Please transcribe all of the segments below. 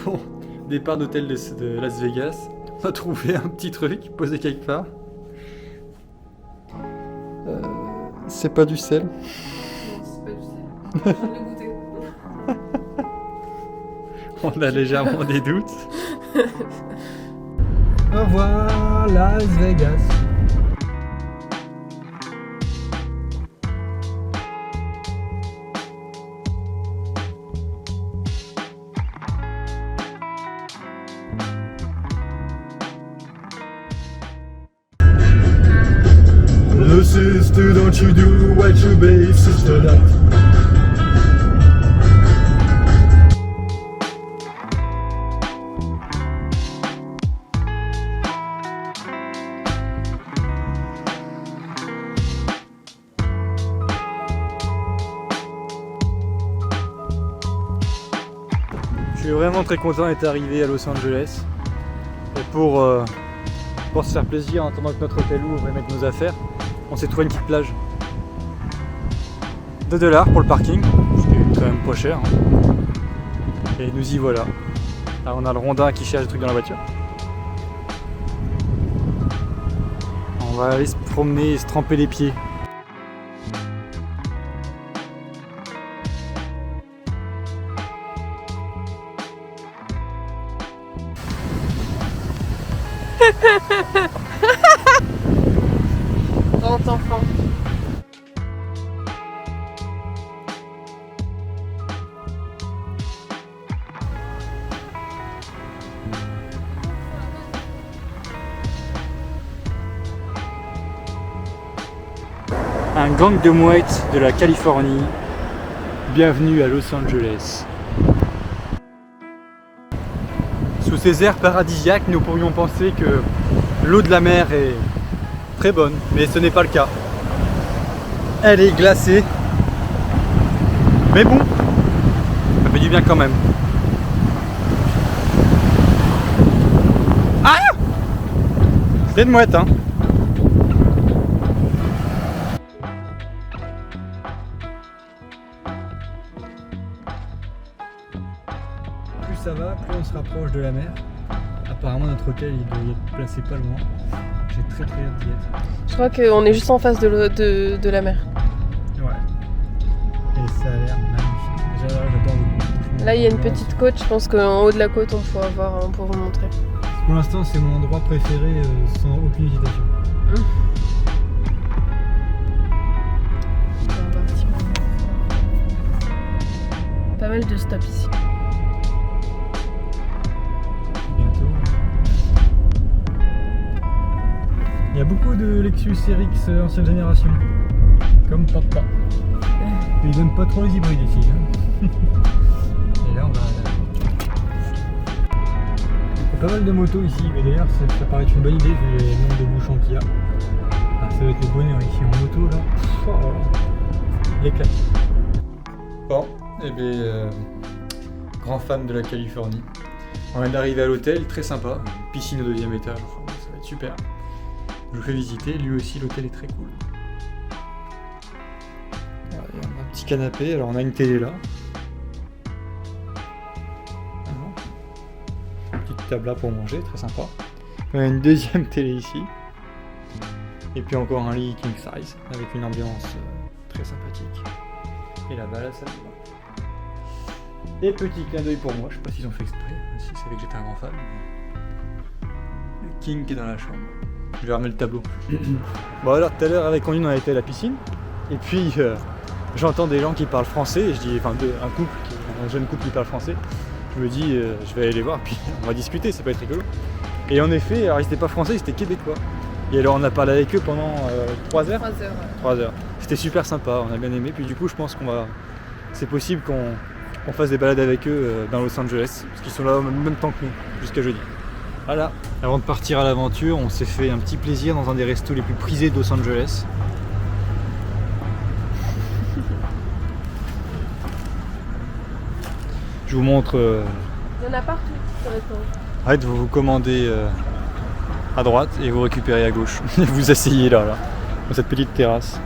Bon, départ d'hôtel de Las Vegas. On a trouvé un petit truc posé quelque part. C'est pas du sel. Non, c'est pas du sel. Je viens de le goûter. On a légèrement des doutes. Au revoir Las Vegas. The sister, don't you do what your babe sister does. Je suis vraiment très content d'être arrivé à Los Angeles. Et pour se faire plaisir en attendant que notre hôtel ouvre et mettre nos affaires, on s'est trouvé une petite plage. 2$ pour le parking, ce qui est quand même pas cher. Et nous y voilà. Là, on a le rondin qui cherche des trucs dans la voiture. On va aller se promener et se tremper les pieds. Grand enfant. Un gang de mouettes de la Californie. Bienvenue à Los Angeles. Sous ces airs paradisiaques, nous pourrions penser que l'eau de la mer est très bonne, mais ce n'est pas le cas. Elle est glacée. Mais bon, ça fait du bien quand même. Ah! C'est une mouette, hein. Plus ça va, plus on se rapproche de la mer. Apparemment notre hôtel il doit y être placé pas loin. J'ai très hâte d'y être. Je crois qu'on est juste en face de la mer. Ouais. Et ça a l'air magnifique. Déjà là, j'adore le coup. Là, il y a une petite côte. Je pense qu'en haut de la côte, on pourra voir, on pourra vous montrer. Pour l'instant, c'est mon endroit préféré sans aucune hésitation. Pas mal de stops ici. Bientôt. Il y a beaucoup de Lexus RX ancienne génération. Comme papa. Mais ils n'aiment pas trop les hybrides ici. Hein. Et là, on va. Il y a pas mal de motos ici, mais d'ailleurs, ça paraît être une bonne idée vu les nombres de bouchons qu'il y a. Ah, ça va être le bonheur ici en moto là. Oh, l'éclat. Bon, et bien, grand fan de la Californie. On vient d'arriver à l'hôtel, très sympa. Piscine au 2e étage, enfin, ça va être super. Je vous fais visiter, lui aussi l'hôtel est très cool. Voilà, il y a un petit canapé, alors on a une télé là. Une petite table là pour manger, très sympa. On a une deuxième télé ici. Et puis encore un lit king size, avec une ambiance très sympathique. Et là-bas, la salle de bain. Et petit clin d'œil pour moi, je sais pas s'ils ont fait exprès, si c'est vrai que j'étais un grand fan. Le king qui est dans la chambre. Je vais remettre le tableau. Bon alors tout à l'heure avec Anline on a été à la piscine et puis j'entends des gens qui parlent français et je dis, enfin un jeune couple qui parle français. Je me dis je vais aller les voir puis on va discuter, ça peut être rigolo. Et en effet, alors ils étaient pas français, ils étaient québécois. Et alors on a parlé avec eux pendant 3 heures. 3 heures. 3 heures. C'était super sympa, on a bien aimé. Puis du coup je pense c'est possible qu'on fasse des balades avec eux dans Los Angeles, parce qu'ils sont là au même temps que nous, jusqu'à jeudi. Voilà. Avant de partir à l'aventure, on s'est fait un petit plaisir dans un des restos les plus prisés de Los Angeles. Je vous montre. Il y en a partout, ce restaurant. Arrête, vous commandez à droite et vous récupérez à gauche. Et vous asseyez là, dans cette petite terrasse.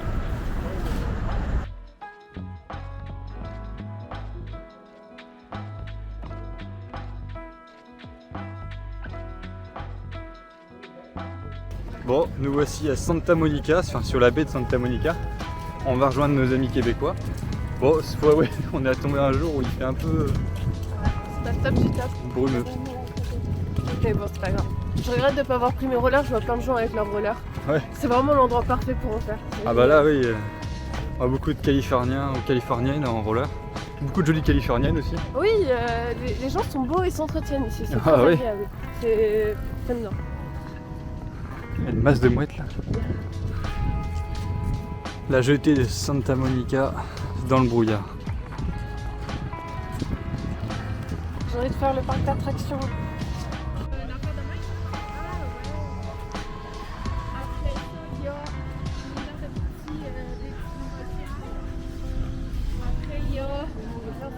Bon, nous voici à Santa Monica, enfin sur la baie de Santa Monica. On va rejoindre nos amis québécois. Bon, cette fois, ouais, on est tombé un jour où il fait un peu C'est pas top du top. brumeux. Ok, bon, c'est pas grave. Je regrette de pas avoir pris mes rollers, je vois plein de gens avec leurs rollers. Ouais. C'est vraiment l'endroit parfait pour en faire. Ah bah là, oui, on voit beaucoup de Californiens ou Californiennes en roller. Beaucoup de jolies Californiennes aussi. Oui, les gens sont beaux et s'entretiennent ici, c'est Ah très oui. agréable. J'aime bien. Il y a une masse de mouettes là. La jetée de Santa Monica dans le brouillard. J'ai envie de faire le parc d'attractions.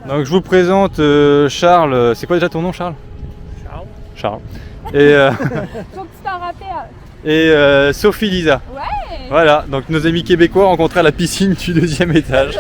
Donc je vous présente Charles. C'est quoi déjà ton nom, Charles? Charles. Et, Sophie Lisa. Ouais. Voilà, donc nos amis québécois rencontrés à la piscine du 2e étage.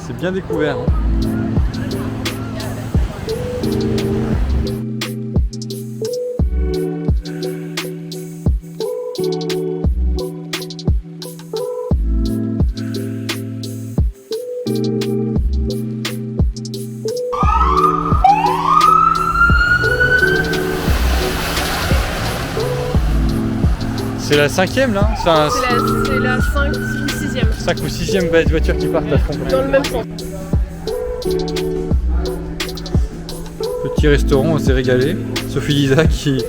C'est bien découvert. Hein. C'est la 5e là, enfin, C'est la 5 ou 6e. 5 ou 6e voiture qui partent à fond. Dans le même sens. Petit restaurant, on s'est régalé. Sophie Lisa qui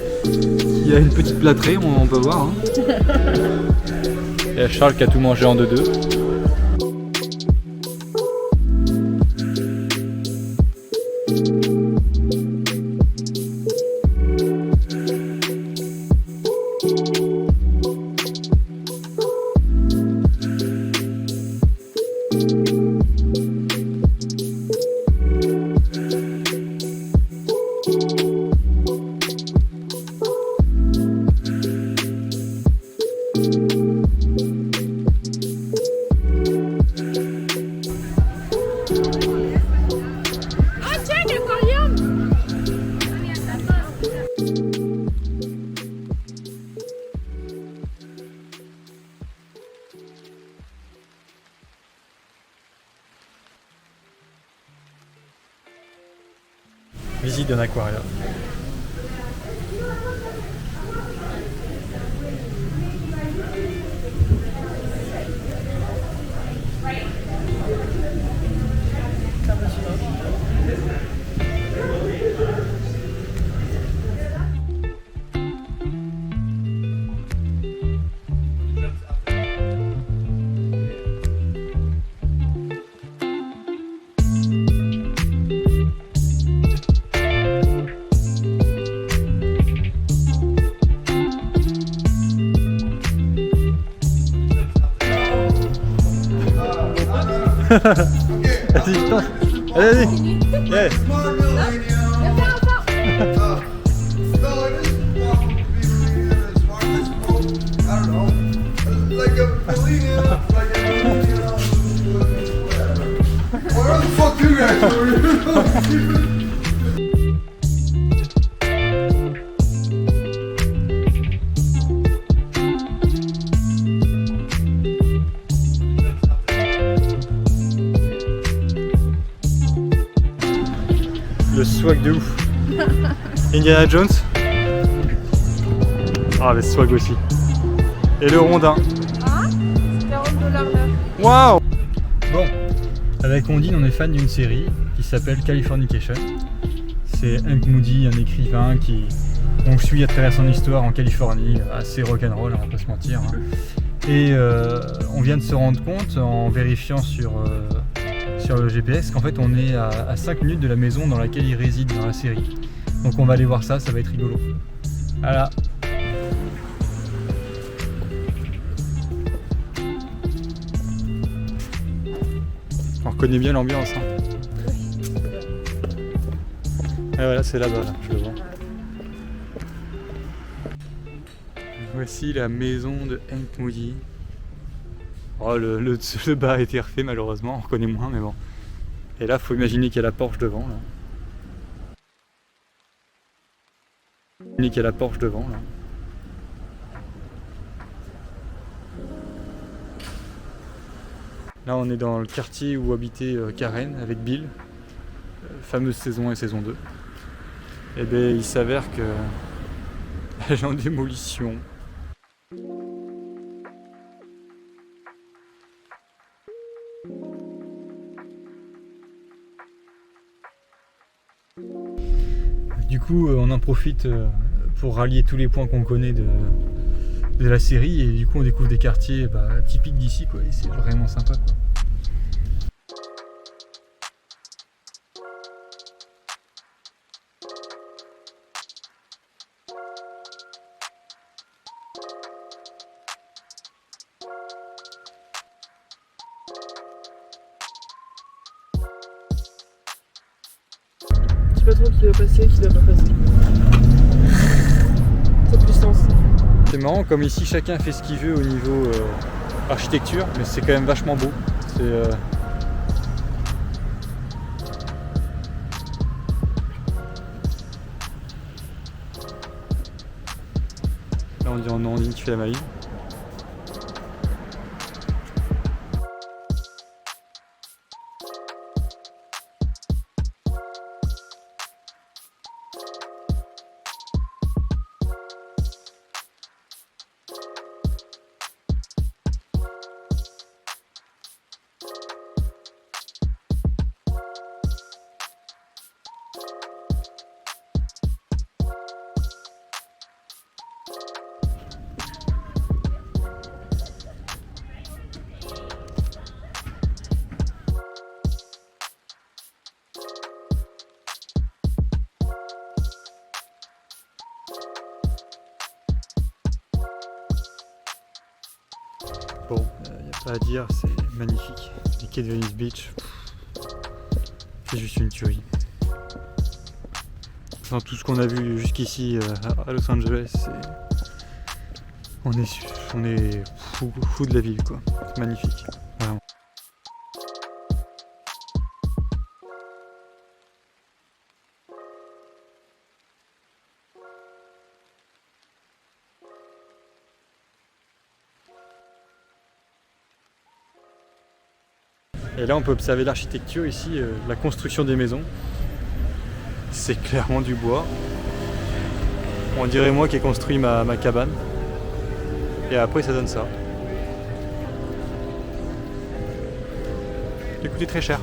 a une petite plâtrée, on peut voir. Hein. Et Charles qui a tout mangé en 2-2. Visite d'un aquarium. Vas-y, tente. Allez, vas-y. Yeah. Le swag de ouf. Indiana Jones. Ah, le swag aussi. Et le rondin. Ah, $40 l'heure. Waouh. Bon, avec Ondine, on est fan d'une série qui s'appelle Californication. C'est Hank Moody, un écrivain on suit à travers son histoire en Californie, assez rock'n'roll, on va pas se mentir. Hein. Et on vient de se rendre compte en vérifiant sur le GPS qu'en fait on est à 5 minutes de la maison dans laquelle il réside dans la série. Donc on va aller voir ça, ça va être rigolo. Voilà. On reconnaît bien l'ambiance. Hein. Et voilà, c'est là-bas, là, je le vois. Voici la maison de Hank Moody. Oh, le bas a été refait malheureusement, on reconnaît moins, mais bon. Et là, faut imaginer qu'il y a la Porsche devant. Là. Imaginer qu'il y a la Porsche devant. Là. Là, on est dans le quartier où habitait Karen avec Bill. Fameuse saison 1 et saison 2. Et bien, il s'avère que elle est en démolition. Du coup, on en profite pour rallier tous les points qu'on connaît de la série et du coup on découvre des quartiers typiques d'ici quoi, et c'est vraiment sympa quoi. Je sais pas trop qui doit passer, qui doit pas passer. C'est plus sens. C'est marrant comme ici chacun fait ce qu'il veut au niveau architecture, mais c'est quand même vachement beau. C'est là on dit en Andine qui fait la maline. Bon, y a pas à dire, c'est magnifique. Les quais de Venice Beach, c'est juste une tuerie. Dans tout ce qu'on a vu jusqu'ici à Los Angeles, on est fou de la ville quoi. C'est magnifique, vraiment. Et là on peut observer l'architecture ici, la construction des maisons. C'est clairement du bois. On dirait moi qui ai construit ma cabane. Et après ça donne ça. Ça coûtait très cher.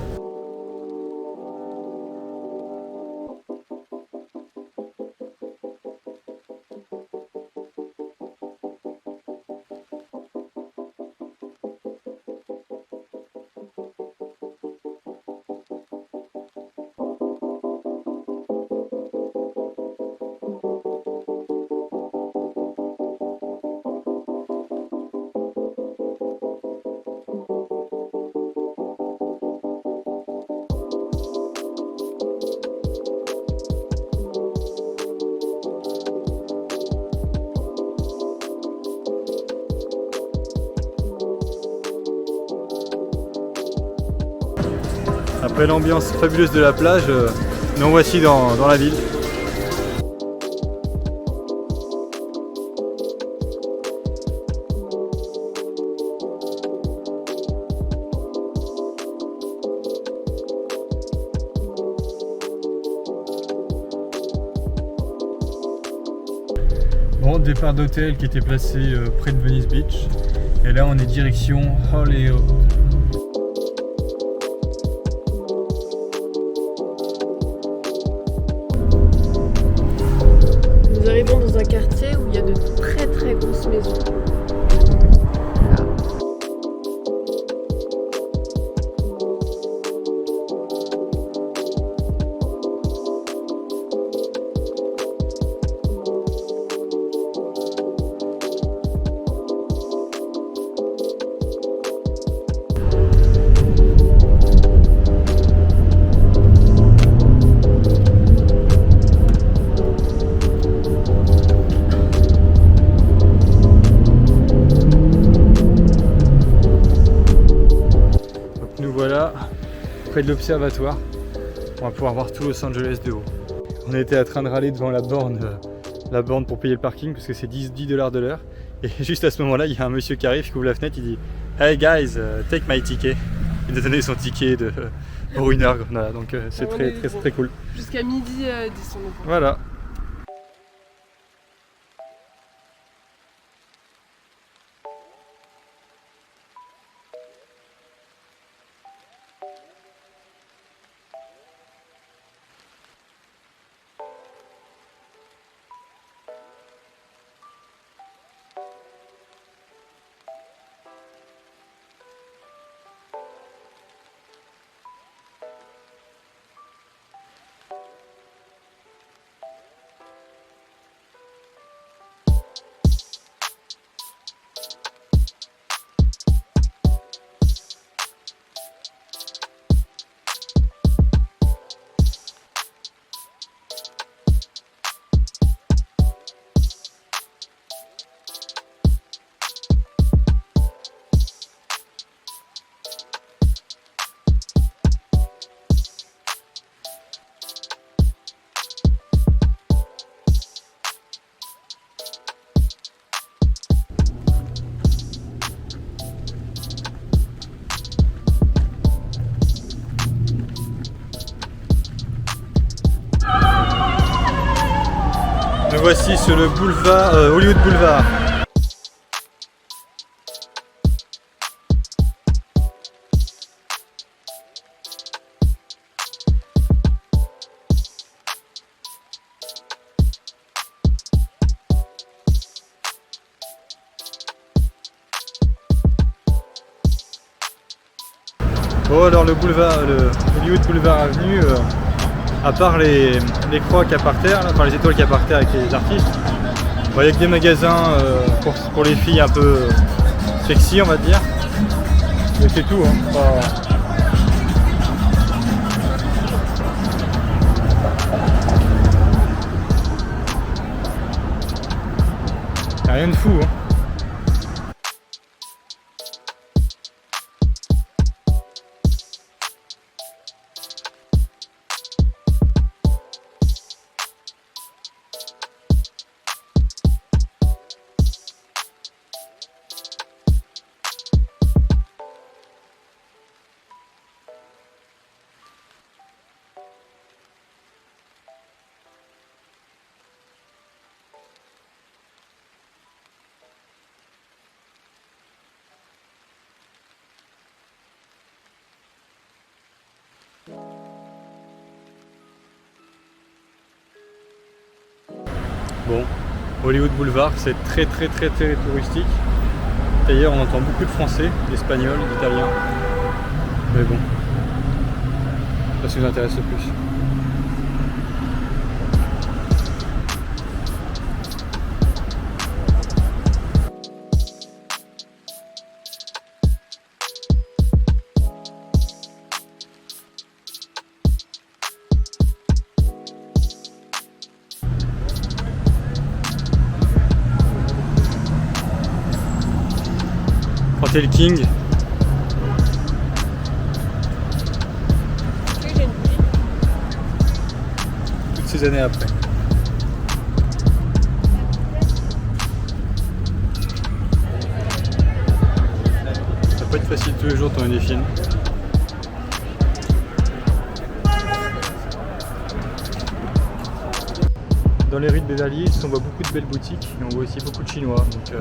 Après l'ambiance fabuleuse de la plage, nous voici dans la ville. Bon, départ d'hôtel qui était placé près de Venice Beach. Et là on est direction Hollywood. Nous arrivons dans un quartier où il y a de très très grosses maisons. près de l'observatoire. On va pouvoir voir tout Los Angeles de haut. On était en train de râler devant la borne pour payer le parking parce que c'est 10 $ de l'heure. Et juste à ce moment-là, il y a un monsieur qui arrive, qui ouvre la fenêtre, il dit "Hey guys, take my ticket." Il nous a donné son ticket pour 1 heure. Voilà, donc c'est très cool. Jusqu'à midi 10 on est bon. Voilà. Nous voici sur le boulevard Hollywood Boulevard. Bon alors le Hollywood Boulevard Avenue, à part les croix qu'il y a par terre, là, enfin les étoiles qu'il y a par terre avec les artistes, il y a que des magasins pour les filles un peu sexy on va dire. Et c'est tout. Hein. Y a rien de fou. Hein. Bon, Hollywood Boulevard, c'est très touristique. D'ailleurs, on entend beaucoup de français, d'espagnol, d'italien. Mais bon, ça ce qui nous intéresse le plus. Le King. Toutes ces années après. Ça peut être facile tous les jours de tourner des films. Dans les rues de Beverly Hills, on voit beaucoup de belles boutiques et on voit aussi beaucoup de Chinois. Donc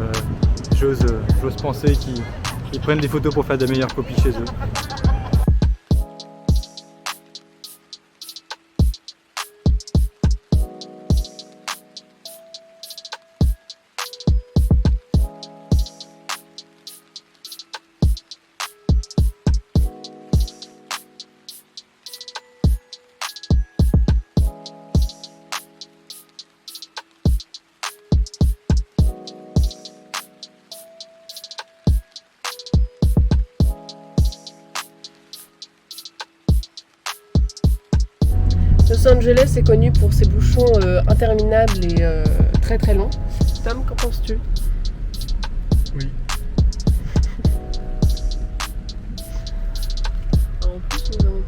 j'ose penser qu'ils prennent des photos pour faire des meilleures copies chez eux. Los Angeles est connu pour ses bouchons interminables et très longs. Tom, qu'en penses-tu? Oui. En plus, nous avons